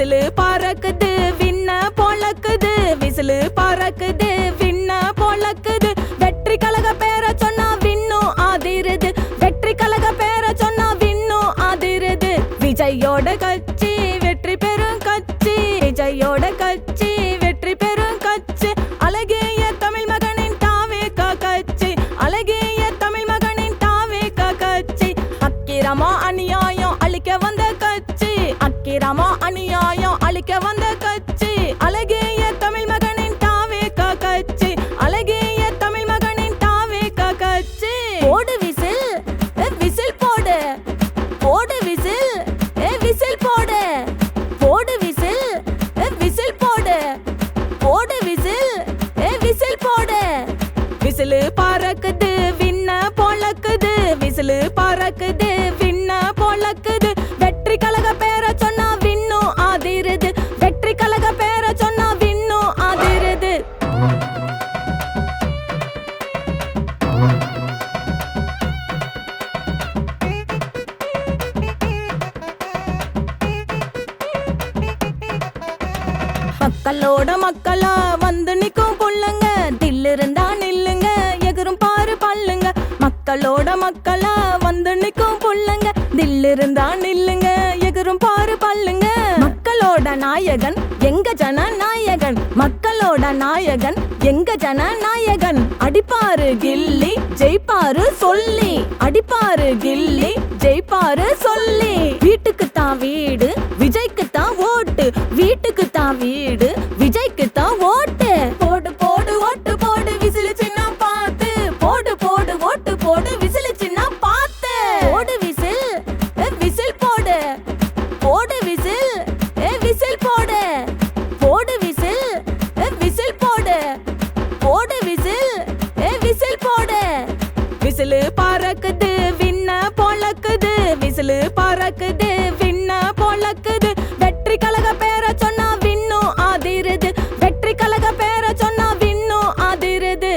Whistle பறக்குது விண்ண பொழக்குது, whistle பறக்குது விண்ண பொழக்குது. வெற்றி கழக பேர சொன்னா விண்ணும் அதிருது, வெற்றி கழக பேர சொன்னா விண்ணும் அதிருது. விஜயோட கட்சி வெற்றி பெறும் கட்சி, விஜயோட கட்சி வெற்றி பெறும் கட்சி. அழகிய தமிழ் மகனின் தாவேக கட்சி, அழகிய தமிழ் மகனின் தாவேக கட்சி. அக்கிரமோ அநியாயம் அழிக்க வந்த கட்சி, அக்கிரமோ அநியாயம் அழிக்க வந்த கட்சி. அழகிய தமிழ் மகனின் தாவேக கட்சி, அழகிய தமிழ் மகனின் தாவேக கட்சி. போடு விசில், விசில் போடு, போடு விசில், விசில் போடு, போடு விசில், விசில் போடு, போடு விசில், விசில் போடு. விசிலு பறக்குது விண்ண பொழக்குது, விசிலு பறக்குது விண்ண பொழக்குது. வெற்றி கழக பேர சொன்னா விண்ணும் அதிருது, வெற்றி கழக பேர சொன்னா விண்ணும் அதிருது. மக்களோட மக்களா வந்து நிக்கும் புள்ளுங்க, தில்லு இருந்தா நில்லுங்க எகுரும் பாரு பல்லுங்க. மக்களோட மக்களா வந்து நிக்கும் புள்ளுங்க, தில்லு இருந்தா நில்லுங்க எகுரும் பாரு பல்லுங்க. மக்களோட நாயகன் எங்க ஜனநாயகன், மக்களோட நாயகன் எங்க ஜனநாயகன். அடிப்பாரு கில்லி ஜெயிப்பாரு சொல்லி, அடிப்பாரு கில்லி ஜெயிப்பாரு சொல்லி. வீட்டுக்கு தான் வீடு விஜய்க்கு தான் ஓட்டு, வீட்டுக்கு தான் வீடு விஜய்க்கு தான் ஓட்டு. போடு போடு ஓட்டு போடு விசிலு சின்ன பாத்து, போடு போடு ஓட்டு போடு விசிலு சின்ன பாத்து. போடு விசில், விசில் போடு, போடு விசில், விசில் போடு, போடு விசில், விசில் போடு, போடு விசில், விசில் போடு. விசிலு பறக்குது விண்ண பொழக்குது, விசிலு பறக்குது விண்ண பொழக்குது. வெற்றி கழக பேர சொன்னா விண்ணும் அதிருது, வெற்றி கழக பேர சொன்னா விண்ணும் அதிருது.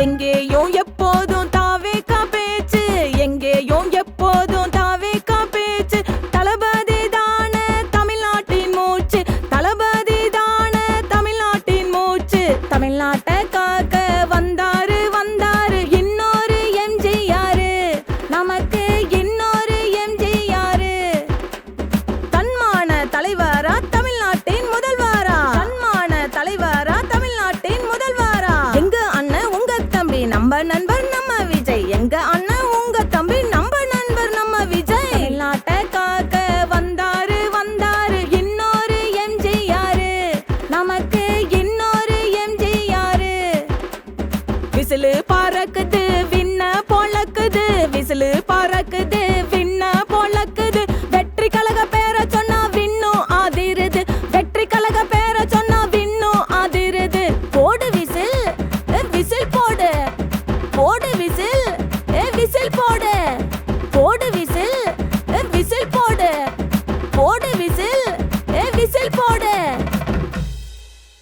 எங்கேயும் எப்போதும் தாவேக பேச்சு, எங்கேயும் எப்போதும் தாவேக பேச்சு. தளபதி தான தமிழ்நாட்டின் மூச்சு, தளபதி தான தமிழ்நாட்டின் மூச்சு. தமிழ்நாட்டை காக்க வந்தாரு வந்தாரு இன்னொரு எம்ஜிஆர், நமக்கு இன்னொரு எம்ஜிஆர். தன்மான தலைவரா தமிழ்நாட்டின் முதல்வரா, தன்மான தலைவரா தமிழ்நாட்டின் முதல்வரா. எங்க அண்ணன் உங்க தம்பி நம்ம நண்பர் நம்ம விஜய், எங்க அண்ணன் உங்க தம்பி நம்ம நண்பர் நம்ம விஜய். தமிழ்நாட்டை காக்க வந்தாரு வந்தாரு இன்னொரு எம்ஜிஆர், நமக்கு இன்னொரு எம்ஜிஆர். விசிலு பறக்குது விண்ண பொழக்குது, விசிலு பறக்குது விண்ண பொழக்குது. வெற்றி கழக பேர சொன்னா விண்ணும் அதிருது, வெற்றி கழக பேர சொன்னா விண்ணும் அதிருது. போடு விசில், விசில் போடு, போடு விசில், விசில் போடு, போடு விசில், விசில் போடு, போடு விசில், விசில்